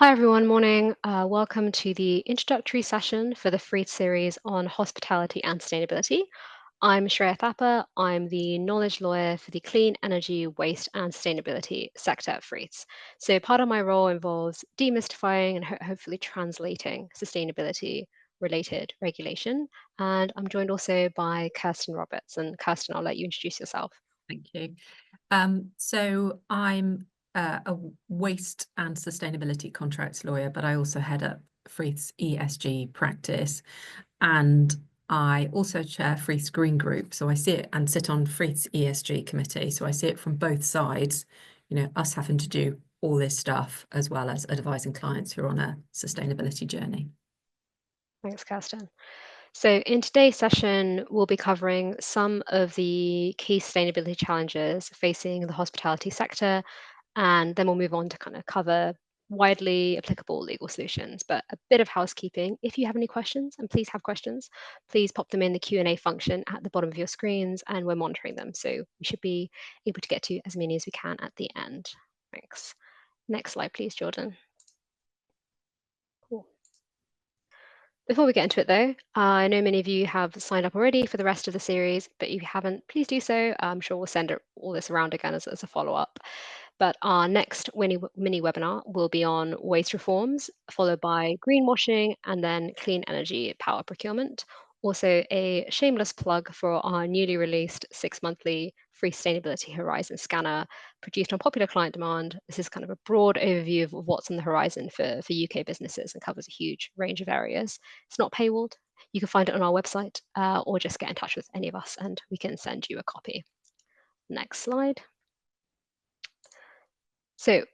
Hi everyone, morning. Welcome to the introductory session for the FREED series on hospitality and sustainability. I'm Shreya Thapar. I'm the knowledge lawyer for the clean energy, waste and sustainability sector at FREEDS. So part of my role involves demystifying and hopefully translating sustainability related regulation. And I'm joined also by Kirsten Roberts. And Kirsten, I'll let you introduce yourself. Thank you. So I'm a waste and sustainability contracts lawyer, but I also head up Freeth's ESG practice, and I also chair Freeth's Green Group. So I see it and sit on Freeth's ESG committee. So I see it from both sides, us having to do all this stuff as well as advising clients who are on a sustainability journey. Thanks, Kirsten. So in today's session, we'll be covering some of the key sustainability challenges facing the hospitality sector, and then we'll move on to kind of cover widely applicable legal solutions. But a bit of housekeeping, if you have any questions, and please have questions, please pop them in the Q&A function at the bottom of your screens, and we're monitoring them. So we should be able to get to as many as we can at the end. Thanks. Next slide, please, Jordan. Cool. Before we get into it though, I know many of you have signed up already for the rest of the series, but if you haven't, please do so. I'm sure we'll send all this around again as a follow-up. But our next mini webinar will be on waste reforms, followed by greenwashing and then clean energy power procurement. Also a shameless plug for our newly released 6-monthly free sustainability horizon scanner produced on popular client demand. This is kind of a broad overview of what's on the horizon for UK businesses and covers a huge range of areas. It's not paywalled. You can find it on our website or just get in touch with any of us and we can send you a copy. Next slide. So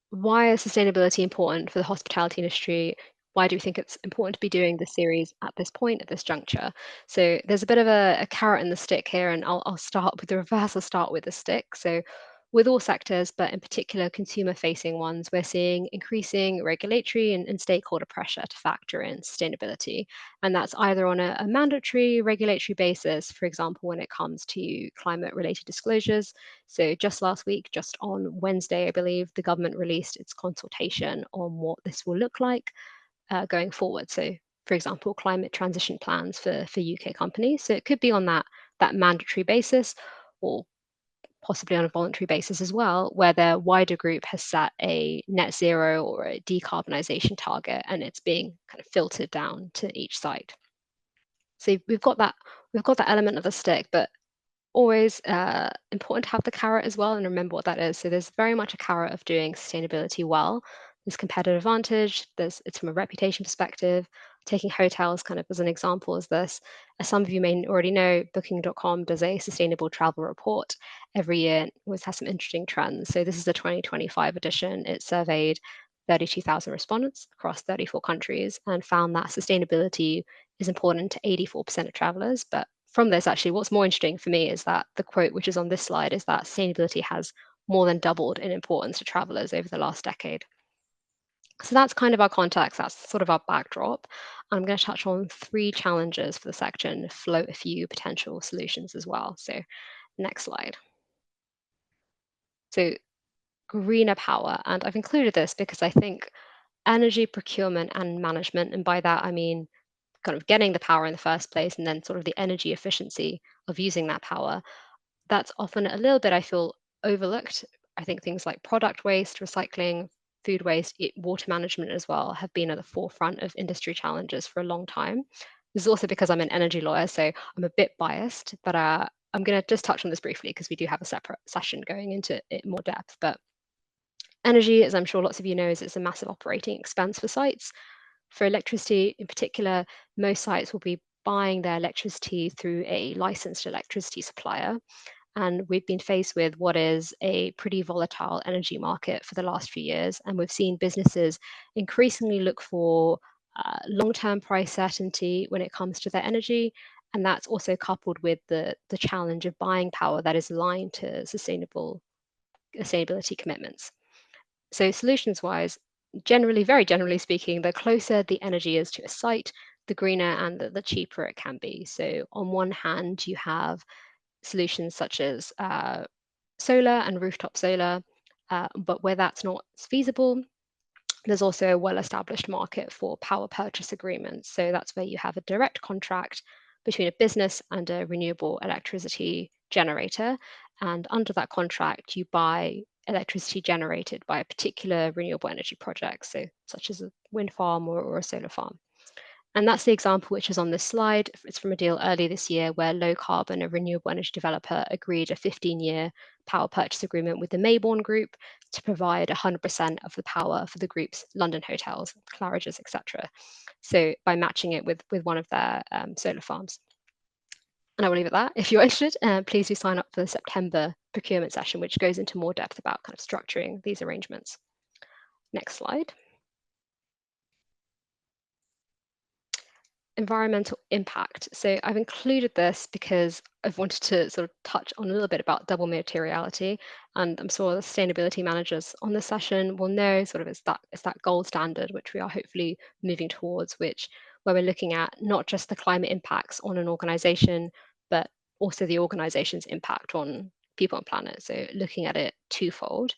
why is sustainability important for the hospitality industry? Why do we think it's important to be doing this series at this point, at this juncture? So there's a bit of a carrot and the stick here, and I'll start with the reverse. I'll start with the stick. So with all sectors, but in particular consumer-facing ones, we're seeing increasing regulatory and stakeholder pressure to factor in sustainability. And that's either on a mandatory regulatory basis, for example, when it comes to climate-related disclosures. So just last week, just on Wednesday, I believe, the government released its consultation on what this will look like going forward. So for example, climate transition plans for UK companies. So it could be on that mandatory basis or possibly on a voluntary basis as well, where their wider group has set a net zero or a decarbonisation target and it's being kind of filtered down to each site. So we've got that element of the stick, but always important to have the carrot as well and remember what that is. So there's very much a carrot of doing sustainability well. There's competitive advantage. It's from a reputation perspective. Taking hotels kind of as an example is this. As some of you may already know, Booking.com does a sustainable travel report every year. It always has some interesting trends. So this is the 2025 edition. It surveyed 32,000 respondents across 34 countries and found that sustainability is important to 84% of travelers. But from this, actually, what's more interesting for me is that the quote, which is on this slide, is that sustainability has more than doubled in importance to travelers over the last decade. So that's kind of our context, that's sort of our backdrop. I'm going to touch on 3 challenges for the sector and float a few potential solutions as well. So next slide. So greener power, and I've included this because I think energy procurement and management, and by that I mean kind of getting the power in the first place and then sort of the energy efficiency of using that power, that's often a little bit, I feel, overlooked. I think things like product waste, recycling, food waste, water management as well have been at the forefront of industry challenges for a long time. This is also because I'm an energy lawyer, so I'm a bit biased, but I'm going to just touch on this briefly because we do have a separate session going into it in more depth. But energy, as I'm sure lots of you know, is a massive operating expense for sites. For electricity in particular, most sites will be buying their electricity through a licensed electricity supplier. And we've been faced with what is a pretty volatile energy market for the last few years. And we've seen businesses increasingly look for long-term price certainty when it comes to their energy. And that's also coupled with the challenge of buying power that is aligned to sustainability commitments. So solutions-wise, very generally speaking, the closer the energy is to a site, the greener and the cheaper it can be. So on one hand, you have solutions such as solar and rooftop solar, but where that's not feasible, There's also a well-established market for power purchase agreements. So that's where you have a direct contract between a business and a renewable electricity generator. And under that contract, you buy electricity generated by a particular renewable energy project, so such as a wind farm or a solar farm. And that's the example which is on this slide. It's from a deal earlier this year where Low Carbon, a renewable energy developer, agreed a 15-year power purchase agreement with the Mayborn Group to provide 100% of the power for the group's London hotels, Claridge's, etc. So by matching it with one of their solar farms. And I will leave it at that. If you're interested, please do sign up for the September procurement session, which goes into more depth about kind of structuring these arrangements. Next slide. Environmental impact. So I've included this because I've wanted to sort of touch on a little bit about double materiality, and I'm sure the sustainability managers on this session will know sort of it's that gold standard which we are hopefully moving towards, which where we're looking at not just the climate impacts on an organization, but also the organization's impact on people and planet. So looking at it twofold.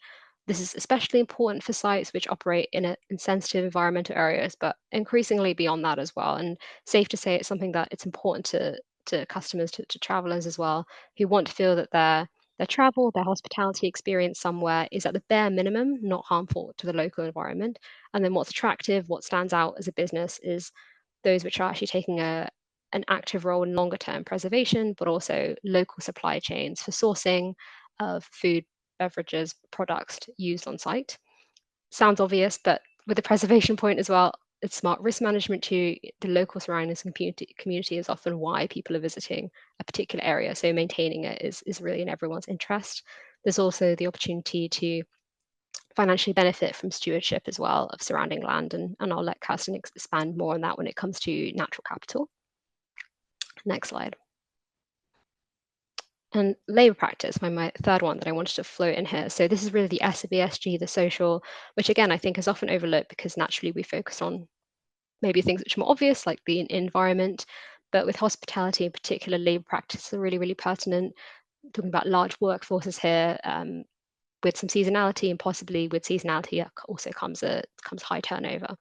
This is especially important for sites which operate in sensitive environmental areas, but increasingly beyond that as well. And safe to say it's something that it's important to customers, to travelers as well, who want to feel that their travel, their hospitality experience somewhere is at the bare minimum not harmful to the local environment. And then what's attractive, what stands out as a business is those which are actually taking an active role in longer term preservation, but also local supply chains for sourcing of food, beverages, products used on site. Sounds obvious, but with the preservation point as well, it's smart risk management too. The local surroundings and community is often why people are visiting a particular area. So maintaining it is really in everyone's interest. There's also the opportunity to financially benefit from stewardship as well of surrounding land. And I'll let Kirsten expand more on that when it comes to natural capital. Next slide. And labour practice, my third one that I wanted to float in here. So this is really the S of ESG, the social, which again, I think is often overlooked because naturally we focus on maybe things which are more obvious, like the environment, but with hospitality in particular, labour practices are really, really pertinent. Talking about large workforces here, with some seasonality, and possibly with seasonality also comes high turnover.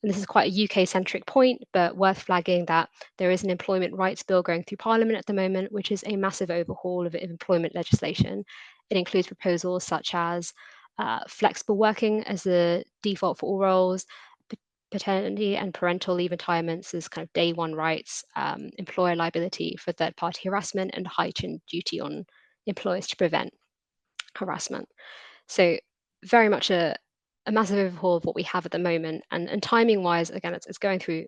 And this is quite a UK-centric point, but worth flagging that there is an employment rights bill going through Parliament at the moment, which is a massive overhaul of employment legislation. It includes proposals such as flexible working as the default for all roles, paternity and parental leave entitlements as kind of day one rights, employer liability for third-party harassment, and heightened duty on employers to prevent harassment. So very much a massive overhaul of what we have at the moment, and timing wise, again, it's going through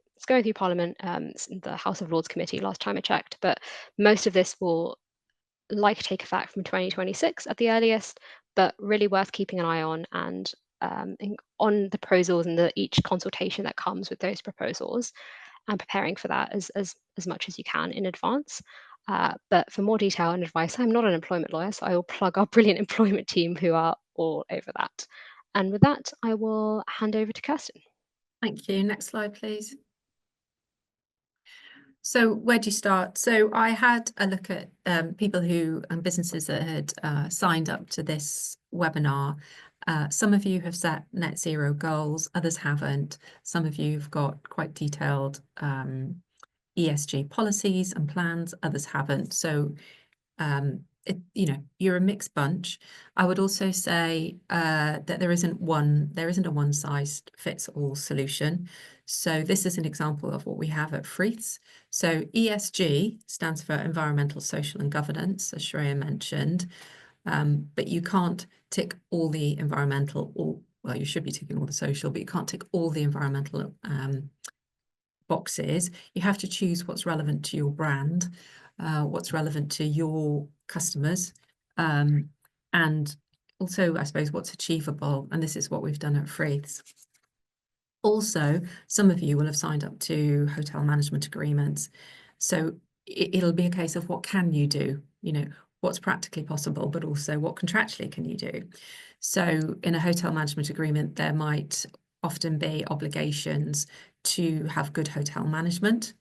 Parliament, it's in the House of Lords committee last time I checked, but most of this will take effect from 2026 at the earliest, but really worth keeping an eye on, and on the proposals and each consultation that comes with those proposals, and preparing for that as much as you can in advance. But for more detail and advice, I'm not an employment lawyer, so I will plug our brilliant employment team who are all over that. And with that, I will hand over to Kirsten. Thank you. Next slide, please. So where do you start? So I had a look at people and businesses that had signed up to this webinar. Some of you have set net zero goals, others haven't. Some of you have got quite detailed ESG policies and plans, others haven't. So you're a mixed bunch. I would also say that there isn't a one size fits all solution. So this is an example of what we have at Friths. So ESG stands for environmental, social and governance, as Shreya mentioned. But you can't tick all the environmental, well, you should be ticking all the social, but you can't tick all the environmental boxes. You have to choose what's relevant to your brand, what's relevant to your customers, and also, I suppose, what's achievable. And this is what we've done at Friths. Also, some of you will have signed up to hotel management agreements. So it'll be a case of what can you do, what's practically possible, but also what contractually can you do. So in a hotel management agreement, there might often be obligations to have good hotel management.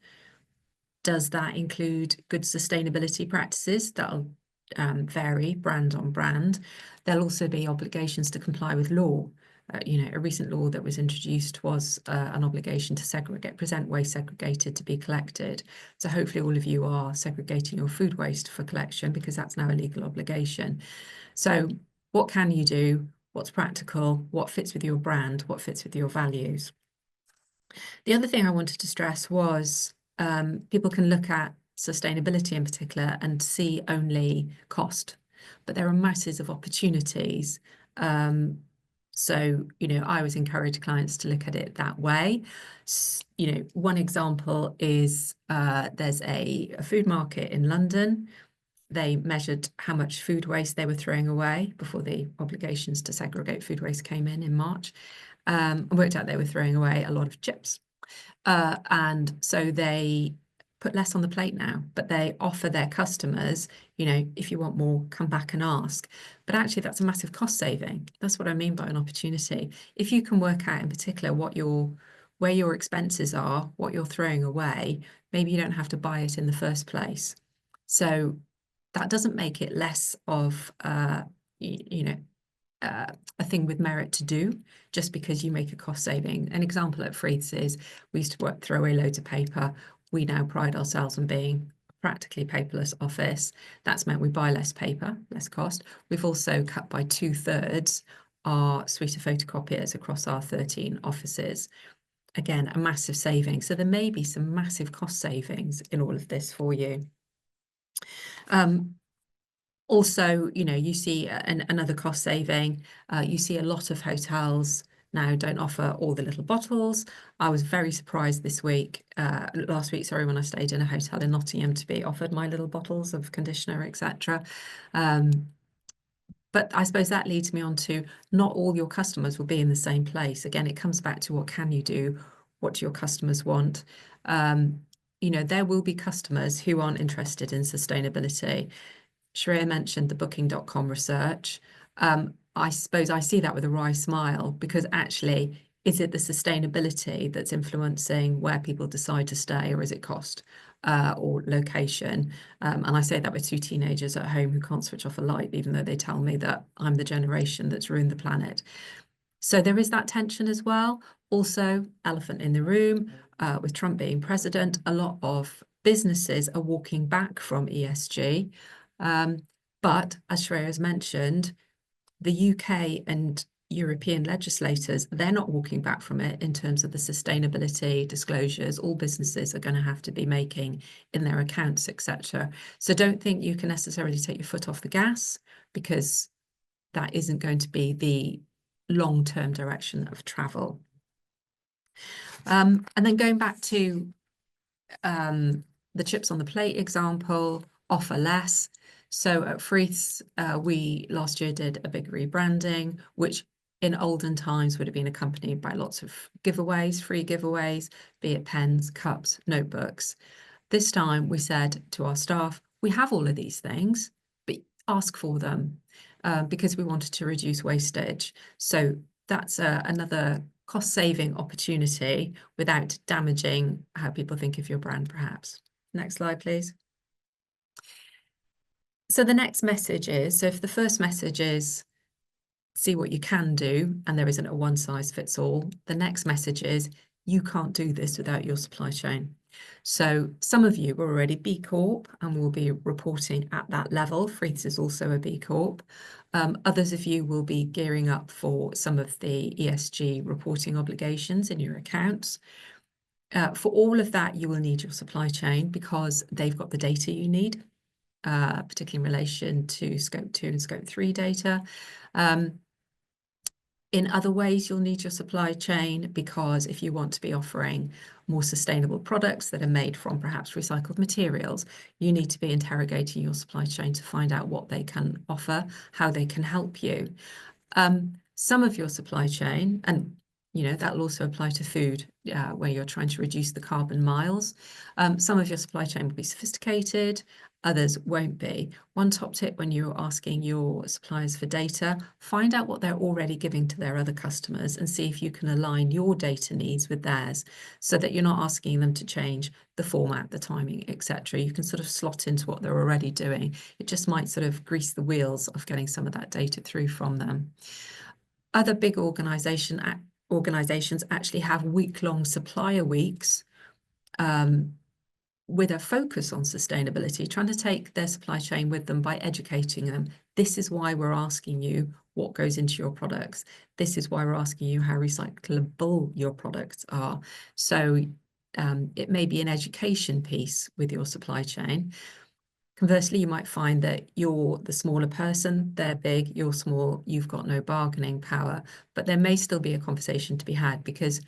Does that include good sustainability practices? That'll vary brand on brand. There'll also be obligations to comply with law. a recent law that was introduced was an obligation to present waste segregated to be collected. So hopefully all of you are segregating your food waste for collection, because that's now a legal obligation. So what can you do? What's practical? What fits with your brand? What fits with your values? The other thing I wanted to stress was people can look at sustainability in particular and see only cost, but there are masses of opportunities. So, I always encourage clients to look at it that way. One example is there's a food market in London. They measured how much food waste they were throwing away before the obligations to segregate food waste came in March, and worked out they were throwing away a lot of chips. And so they put less on the plate now, but they offer their customers, if you want more, come back and ask. But actually, that's a massive cost saving. That's what I mean by an opportunity. If you can work out in particular where your expenses are, what you're throwing away, maybe you don't have to buy it in the first place. So that doesn't make it less of a thing with merit to do just because you make a cost saving. An example at Friths is we used to throw away loads of paper. We now pride ourselves on being a practically paperless office. That's meant we buy less paper, less cost. We've also cut by 2/3 our suite of photocopiers across our 13 offices. Again, a massive saving. So there may be some massive cost savings in all of this for you. Also, you see another cost saving. You see a lot of hotels now don't offer all the little bottles. I was very surprised last week, when I stayed in a hotel in Nottingham to be offered my little bottles of conditioner, etc. But I suppose that leads me on to not all your customers will be in the same place. Again, it comes back to what can you do? What do your customers want? There will be customers who aren't interested in sustainability. Shreya mentioned the Booking.com research. I suppose I see that with a wry smile, because actually, is it the sustainability that's influencing where people decide to stay, or is it cost or location? And I say that with 2 teenagers at home who can't switch off a light, even though they tell me that I'm the generation that's ruined the planet. So there is that tension as well. Also, elephant in the room, with Trump being president, a lot of businesses are walking back from ESG. But as Shreya has mentioned, the UK and European legislators, they're not walking back from it in terms of the sustainability disclosures all businesses are going to have to be making in their accounts, etc. So don't think you can necessarily take your foot off the gas, because that isn't going to be the long-term direction of travel. And then going back to the chips on the plate example, offer less. So at Friths, we last year did a big rebranding, which in olden times would have been accompanied by lots of giveaways, free giveaways, be it pens, cups, notebooks. This time we said to our staff, we have all of these things, but ask for them, because we wanted to reduce wastage. So that's another cost-saving opportunity without damaging how people think of your brand, perhaps. Next slide, please. So the next message is, so if the first message is see what you can do, and there isn't a one-size-fits-all, the next message is you can't do this without your supply chain. So some of you are already B Corp and will be reporting at that level. Friths is also a B Corp. Others of you will be gearing up for some of the ESG reporting obligations in your accounts. For all of that, you will need your supply chain, because they've got the data you need, particularly in relation to Scope 2 and Scope 3 data. In other ways, you'll need your supply chain, because if you want to be offering more sustainable products that are made from perhaps recycled materials, you need to be interrogating your supply chain to find out what they can offer, how they can help you. Some of your supply chain, and that will also apply to food, where you're trying to reduce the carbon miles. Some of your supply chain will be sophisticated, others won't be. One top tip when you're asking your suppliers for data, find out what they're already giving to their other customers and see if you can align your data needs with theirs, so that you're not asking them to change the format, the timing, etc. You can sort of slot into what they're already doing. It just might sort of grease the wheels of getting some of that data through from them. Other big organizations actually have week-long supplier weeks with a focus on sustainability, trying to take their supply chain with them by educating them. This is why we're asking you what goes into your products. This is why we're asking you how recyclable your products are. So it may be an education piece with your supply chain. Conversely, you might find that you're the smaller person, they're big, you're small, you've got no bargaining power, but there may still be a conversation to be had, because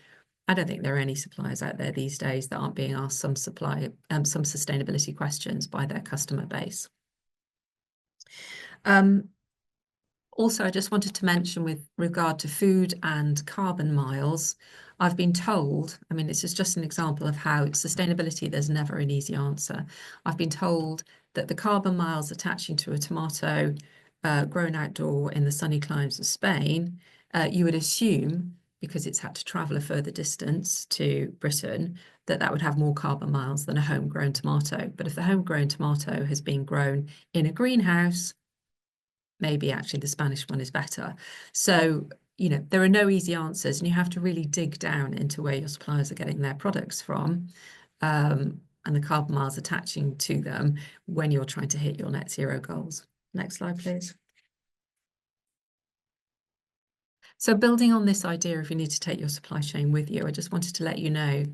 I don't think there are any suppliers out there these days that aren't being asked some sustainability questions by their customer base. Also, I just wanted to mention with regard to food and carbon miles, I've been told, I mean, this is just an example of how sustainability, there's never an easy answer. I've been told that the carbon miles attaching to a tomato grown outdoor in the sunny climes of Spain, you would assume, because it's had to travel a further distance to Britain, that would have more carbon miles than a homegrown tomato. But if the homegrown tomato has been grown in a greenhouse, maybe actually the Spanish one is better. So, you know, there are no easy answers, and you have to really dig down into where your suppliers are getting their products from, and the carbon miles attaching to them when you're trying to hit your net zero goals. Next slide, please. So building on this idea of you need to take your supply chain with you, I just wanted to let you know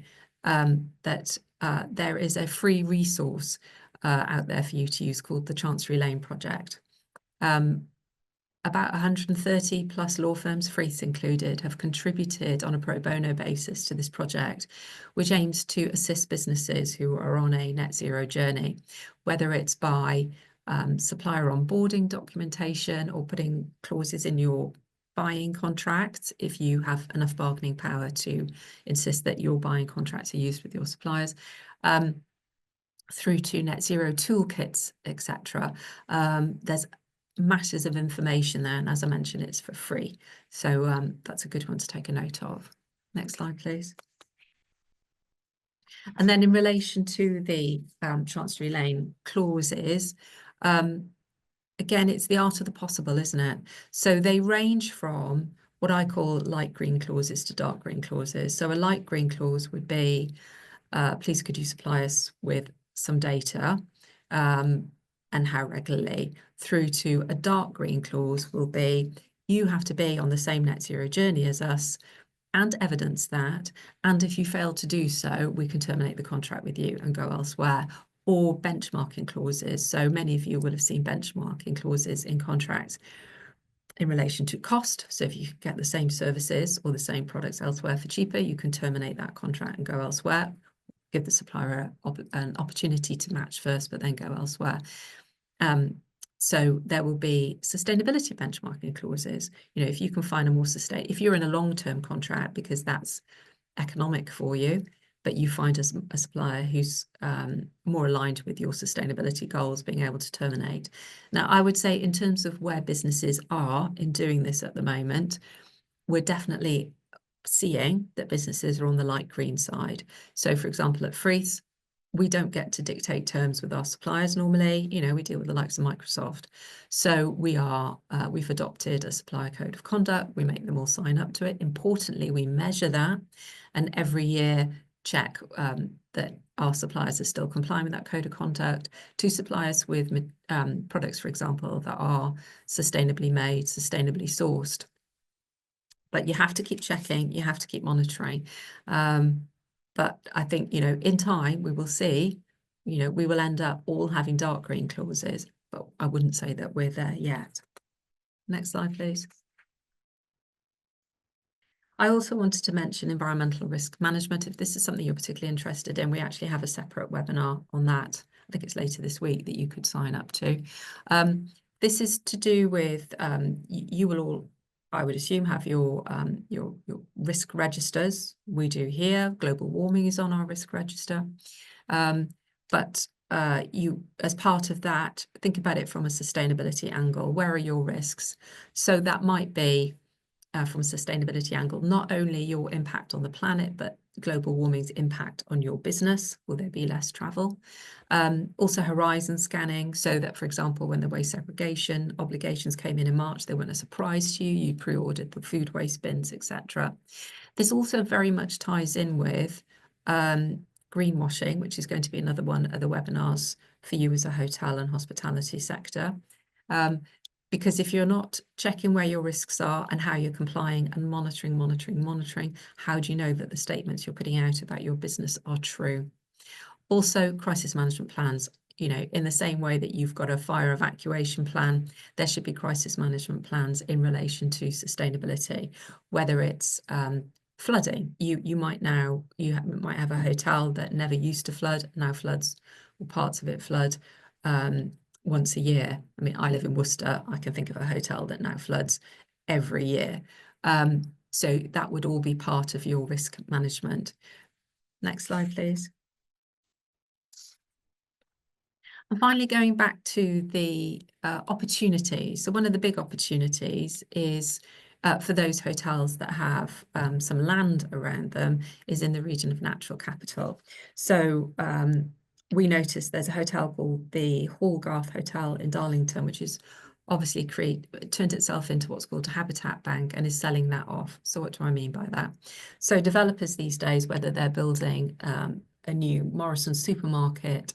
that there is a free resource out there for you to use called the Chancery Lane Project. About 130 plus law firms, Freeths included, have contributed on a pro bono basis to this project, which aims to assist businesses who are on a net zero journey, whether it's by supplier onboarding documentation or putting clauses in your buying contracts if you have enough bargaining power to insist that your buying contracts are used with your suppliers, through to net zero toolkits, etc. There's masses of information there, and as I mentioned, it's for free. So that's a good one to take a note of. Next slide, please. And then in relation to the Chancery Lane clauses, again, it's the art of the possible, isn't it? So they range from what I call light green clauses to dark green clauses. So a light green clause would be, please could you supply us with some data, and how regularly, through to a dark green clause will be, you have to be on the same net zero journey as us and evidence that, and if you fail to do so, we can terminate the contract with you and go elsewhere. Or benchmarking clauses. So many of you will have seen benchmarking clauses in contracts in relation to cost. So if you get the same services or the same products elsewhere for cheaper, you can terminate that contract and go elsewhere. Give the supplier an opportunity to match first, but then go elsewhere. So there will be sustainability benchmarking clauses. You know, if you can find a more if you're in a long-term contract because that's economic for you, but you find a supplier who's more aligned with your sustainability goals, being able to terminate. Now, I would say in terms of where businesses are in doing this at the moment, we're definitely seeing that businesses are on the light green side. So for example, at Freeths, we don't get to dictate terms with our suppliers normally. You know, we deal with the likes of Microsoft. So we've adopted a supplier code of conduct. We make them all sign up to it. Importantly, we measure that, and every year check that our suppliers are still complying with that code of conduct. To suppliers with products, for example, that are sustainably made, sustainably sourced. But you have to keep checking, you have to keep monitoring. But I think, you know, in time we will see, you know, we will end up all having dark green clauses, but I wouldn't say that we're there yet. Next slide, please. I also wanted to mention environmental risk management. If this is something you're particularly interested in, we actually have a separate webinar on that. I think it's later this week that you could sign up to. This is to do with, you will all, I would assume, have your risk registers. We do here. Global warming is on our risk register. But you, as part of that, think about it from a sustainability angle. Where are your risks? So that might be from a sustainability angle, not only your impact on the planet, but global warming's impact on your business. Will there be less travel? Also horizon scanning, so that, for example, when the waste segregation obligations came in March, they weren't a surprise to you. You pre-ordered the food waste bins, etc. This also very much ties in with greenwashing, which is going to be another one of the webinars for you as a hotel and hospitality sector. Because if you're not checking where your risks are and how you're complying and monitoring, how do you know that the statements you're putting out about your business are true? Also, crisis management plans. You know, in the same way that you've got a fire evacuation plan, there should be crisis management plans in relation to sustainability, whether it's flooding. You might have a hotel that never used to flood, now floods, or parts of it flood once a year. I mean, I live in Worcester. I can think of a hotel that now floods every year. So that would all be part of your risk management. Next slide, please. And finally, going back to the opportunities. So one of the big opportunities is for those hotels that have some land around them is in the region of natural capital. So we noticed there's a hotel called the Hallgarth Hotel in Darlington, which is obviously turned itself into what's called a habitat bank and is selling that off. So what do I mean by that? So developers these days, whether they're building a new Morrisons supermarket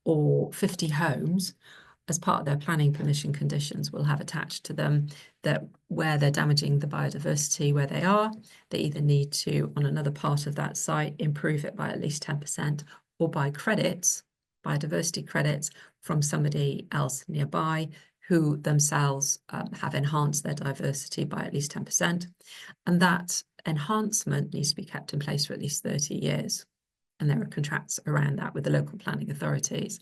or 50 homes, as part of their planning permission conditions, will have attached to them that where they're damaging the biodiversity where they are, they either need to, on another part of that site, improve it by at least 10%, or buy credits, biodiversity credits, from somebody else nearby who themselves have enhanced their diversity by at least 10%. And that enhancement needs to be kept in place for at least 30 years. And there are contracts around that with the local planning authorities.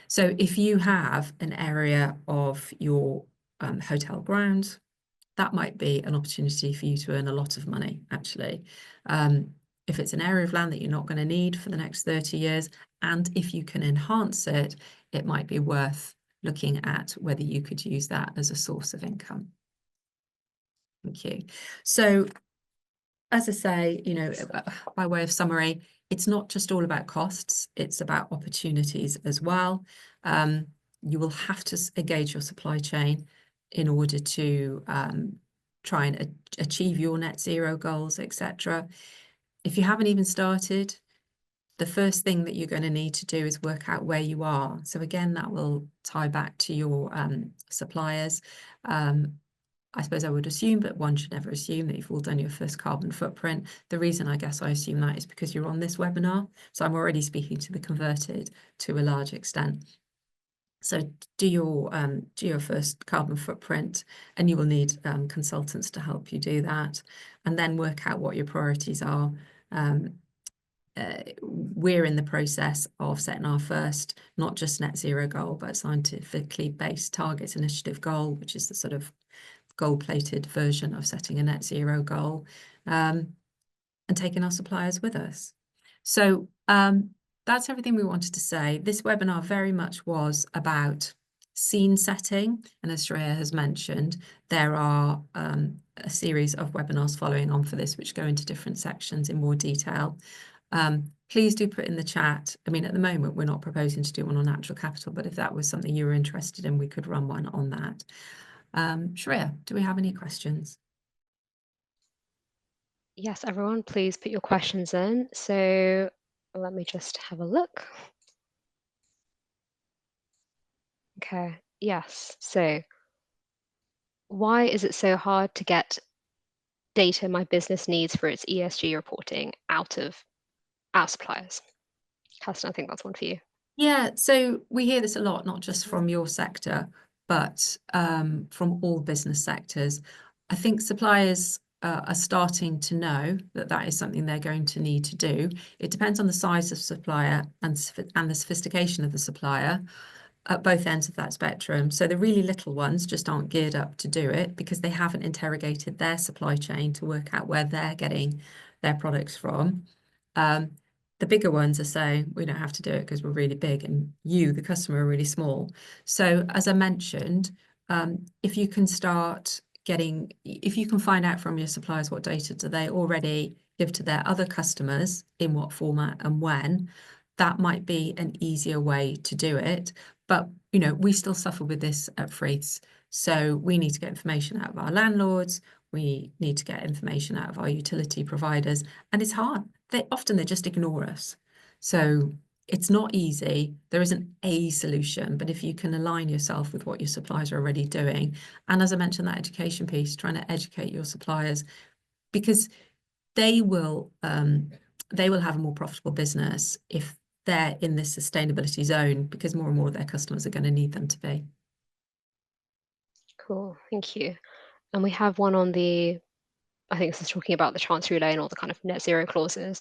So if you have an area of your hotel grounds, that might be an opportunity for you to earn a lot of money, actually. If it's an area of land that you're not going to need for the next 30 years, and if you can enhance it, it might be worth looking at whether you could use that as a source of income. Thank you. So, as I say, you know, by way of summary, it's not just all about costs, it's about opportunities as well. You will have to engage your supply chain in order to try and achieve your net zero goals, etc. If you haven't even started, the first thing that you're going to need to do is work out where you are. So again, that will tie back to your suppliers. I suppose I would assume, but one should never assume, that you've all done your first carbon footprint. The reason I guess I assume that is because you're on this webinar. So I'm already speaking to the converted to a large extent. So do your first carbon footprint, and you will need consultants to help you do that, and then work out what your priorities are. We're in the process of setting our first, not just net zero goal, but scientifically based targets initiative goal, which is the sort of gold-plated version of setting a net zero goal, and taking our suppliers with us. So that's everything we wanted to say. This webinar very much was about scene setting, and as Shreya has mentioned, there are a series of webinars following on for this, which go into different sections in more detail. Please do put in the chat. I mean, at the moment, we're not proposing to do one on natural capital, but if that was something you were interested in, we could run one on that. Shreya, do we have any questions? Yes, everyone, please put your questions in. So let me just have a look. Okay, yes. So why is it so hard to get data my business needs for its ESG reporting out of our suppliers? Kirsten, I think that's one for you. Yeah, so we hear this a lot, not just from your sector, but from all business sectors. I think suppliers are starting to know that that is something they're going to need to do. It depends on the size of supplier and the sophistication of the supplier at both ends of that spectrum. So the really little ones just aren't geared up to do it because they haven't interrogated their supply chain to work out where they're getting their products from. The bigger ones are saying, we don't have to do it because we're really big and you, the customer, are really small. So as I mentioned, if you can start if you can find out from your suppliers what data do they already give to their other customers, in what format and when, that might be an easier way to do it. But, we still suffer with this at Friths. So we need to get information out of our landlords. We need to get information out of our utility providers. And it's hard. They just ignore us. So it's not easy. There isn't a solution, but if you can align yourself with what your suppliers are already doing, and as I mentioned, that education piece, trying to educate your suppliers, because they will have a more profitable business if they're in this sustainability zone, because more and more of their customers are going to need them to be. Cool, thank you. And we have one on I think this is talking about the Chancery Lane or the kind of net zero clauses.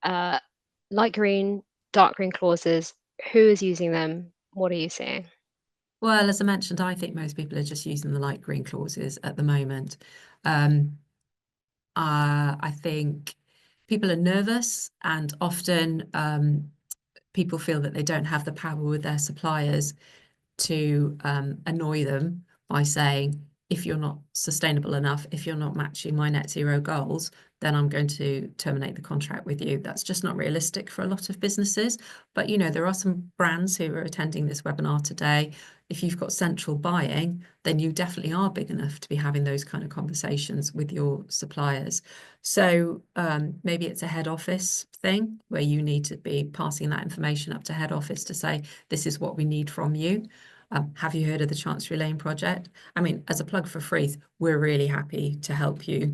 Light green, dark green clauses, who is using them? What are you seeing? Well, as I mentioned, I think most people are just using the light green clauses at the moment. I think people are nervous, and often people feel that they don't have the power with their suppliers to annoy them by saying, if you're not sustainable enough, if you're not matching my net zero goals, then I'm going to terminate the contract with you. That's just not realistic for a lot of businesses. But, there are some brands who are attending this webinar today. If you've got central buying, then you definitely are big enough to be having those kind of conversations with your suppliers. So maybe it's a head office thing where you need to be passing that information up to head office to say, this is what we need from you. Have you heard of the Chancery Lane project? I mean, as a plug for Frith, we're really happy to help you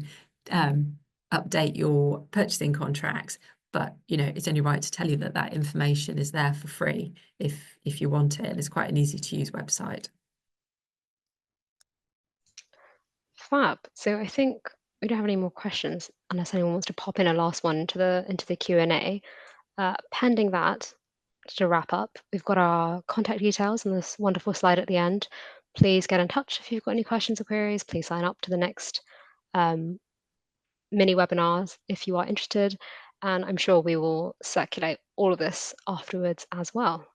update your purchasing contracts. But, it's only right to tell you that that information is there for free if you want it. And it's quite an easy to use website. Fab. So I think we don't have any more questions unless anyone wants to pop in a last one into the Q&A. Pending that, to wrap up, we've got our contact details and this wonderful slide at the end. Please get in touch if you've got any questions or queries. Please sign up to the next mini webinars if you are interested. And I'm sure we will circulate all of this afterwards as well.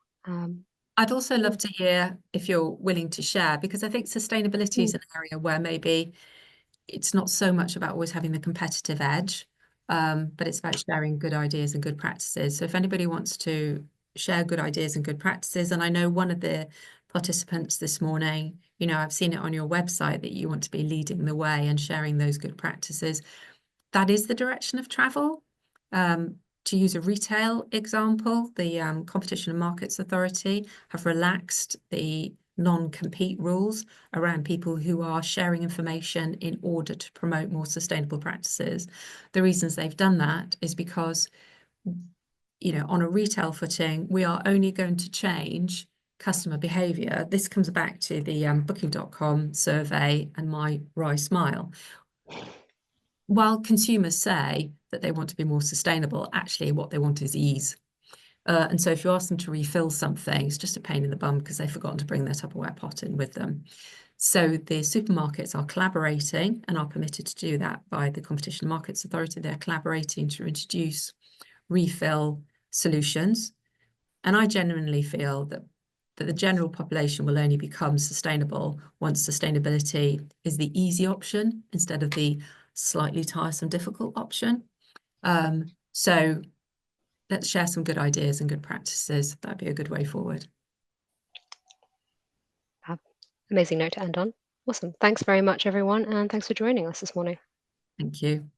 I'd also love to hear if you're willing to share, because I think sustainability is an area where maybe it's not so much about always having the competitive edge, but it's about sharing good ideas and good practices. So if anybody wants to share good ideas and good practices, and I know one of the participants this morning, I've seen it on your website that you want to be leading the way and sharing those good practices. That is the direction of travel. To use a retail example, the Competition and Markets Authority have relaxed the non-compete rules around people who are sharing information in order to promote more sustainable practices. The reasons they've done that is because, on a retail footing, we are only going to change customer behavior. This comes back to the Booking.com survey and my Rye Smile. While consumers say that they want to be more sustainable, actually what they want is ease. And so if you ask them to refill something, it's just a pain in the bum because they've forgotten to bring their Tupperware pot in with them. So the supermarkets are collaborating and are permitted to do that by the Competition and Markets Authority. They're collaborating to introduce refill solutions. And I genuinely feel that the general population will only become sustainable once sustainability is the easy option instead of the slightly tiresome, difficult option. So let's share some good ideas and good practices. That'd be a good way forward. Amazing note to end on. Awesome. Thanks very much, everyone, and thanks for joining us this morning. Thank you.